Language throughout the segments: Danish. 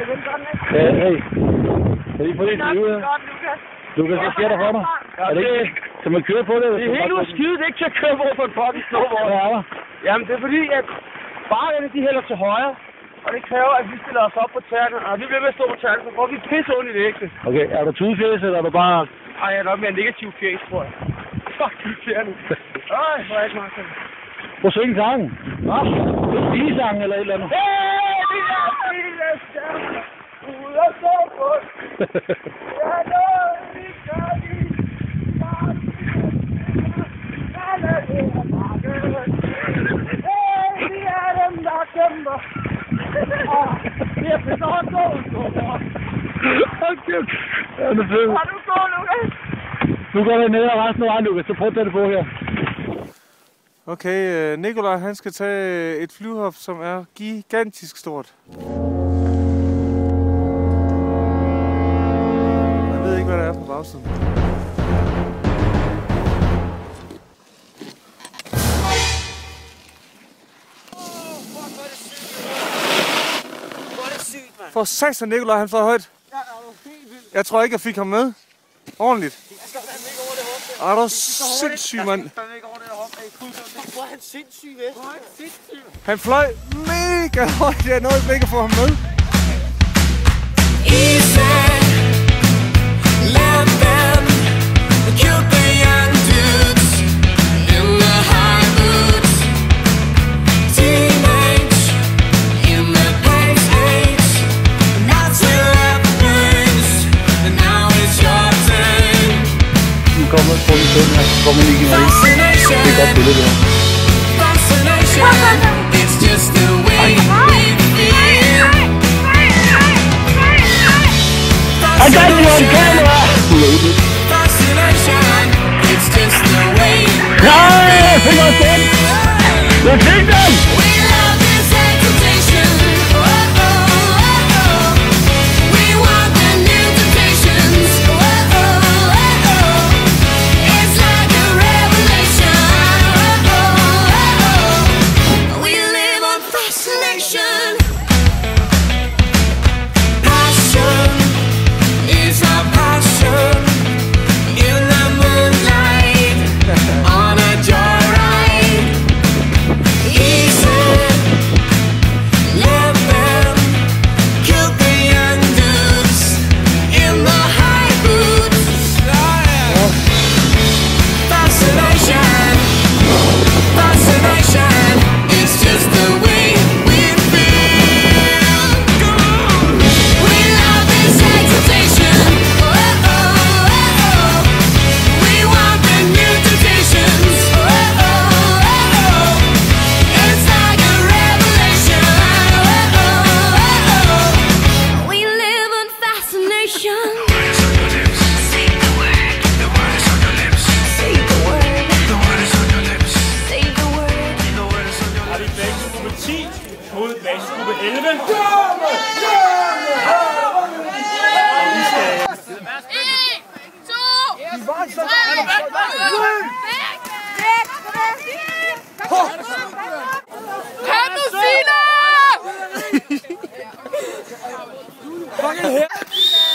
igen, sådan, ikke? Ja, hey. Kan I få det til livet her? Lukas, hvad sker der for dig? Er det ikke? Kan man køre på det? Det er helt uskidt ikke til at køre på en fucking snowboard. Ja. Jamen, det er fordi, at barerne, de hælder til højre. Og det kræver, at vi stiller os op på tærne. Og vi bliver med at stå på tærne, så får vi pisse ondt i vægte. Okay, er du tudefjæs, eller er du bare... Ej, jeg er nok mere negativ fjæs, tror jeg. Fuck, det er tærne. Øj, hvor er det meget sådan. Prøv at synge sangen. Hvad? Stigesang eller et eller andet. Hey, det er lille stjerner. Ud og stå på. Jeg er noget, vi gør lige. Alle er mange. Hey, vi er dem, der kæmper. Det er fedt at gå. Okay. Ja, det er fedt. Har du gået, Lukas? Nu går jeg ned og resten af vejen, Lukas. Så prøv at tage det på her. Okay, Nikolaj han skal tage et flyvehop, som er gigantisk stort. Jeg ved ikke, hvad der er på bagsiden. For satan, Nikolaj han fløj højt. Jeg tror ikke, jeg fik ham med. Ordentligt. Er du sindssyg, mand? Hvor er han sindssyg, ved? Han fløj mega højt. Jeg nåede ikke at få ham med. Kommer lige igen. Det er godt billede, det her. I got you on camera! Nej, fik os den! Jeg fik den!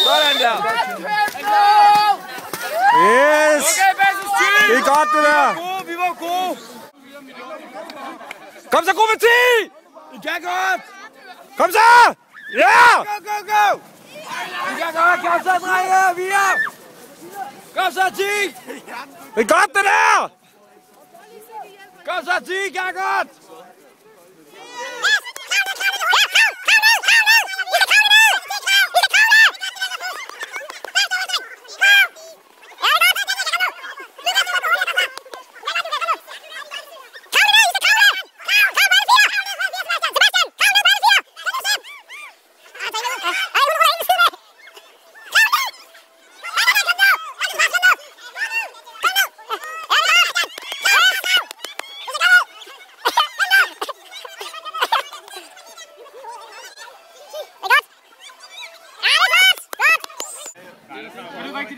Sådan der. Yes! Det er godt, det der. Vi var gode. Kom så, gruppe 10! I kan godt. Kom så! Ja! Go! I kan godt. Kom så, drenge. Vi er. Kom så, 10. Det er godt, det der! Kom så, 10. Kan godt.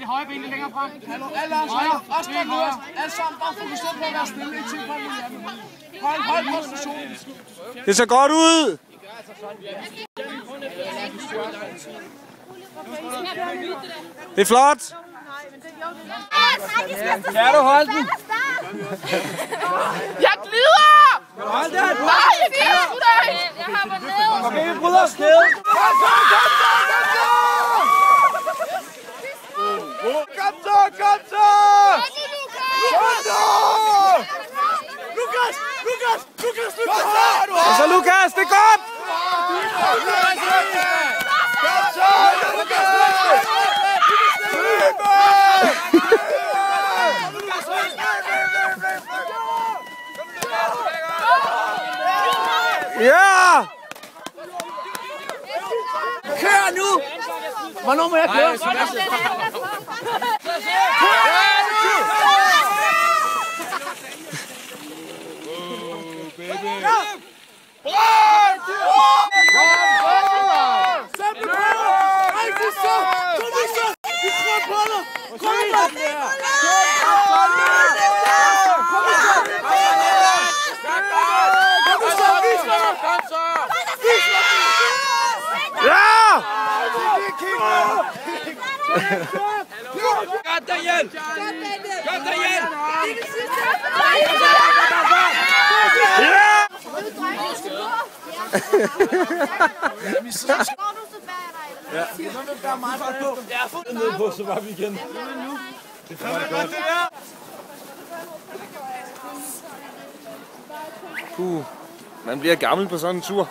De højre ben lidt længere frem. Alle også på nu. Alle sammen bare fokuseret på at være stille i 10 minutter. Hold koncentrationen. Det ser godt ud! Det er flot. Kan du holde den? Jeg glider! Hold den! Nej, jeg glider sgu da ikke! Jeg hopper ned! Okay, vi bryder os ned. Kom så! Og så Lukas, det er godt! Ja! Kør nu! Hvornår må jeg køre? Godt derhjemme! Godt derhjemme! Jeg har fundet ned på, så var vi igen. Det var godt. Man bliver gammel på sådan en tur.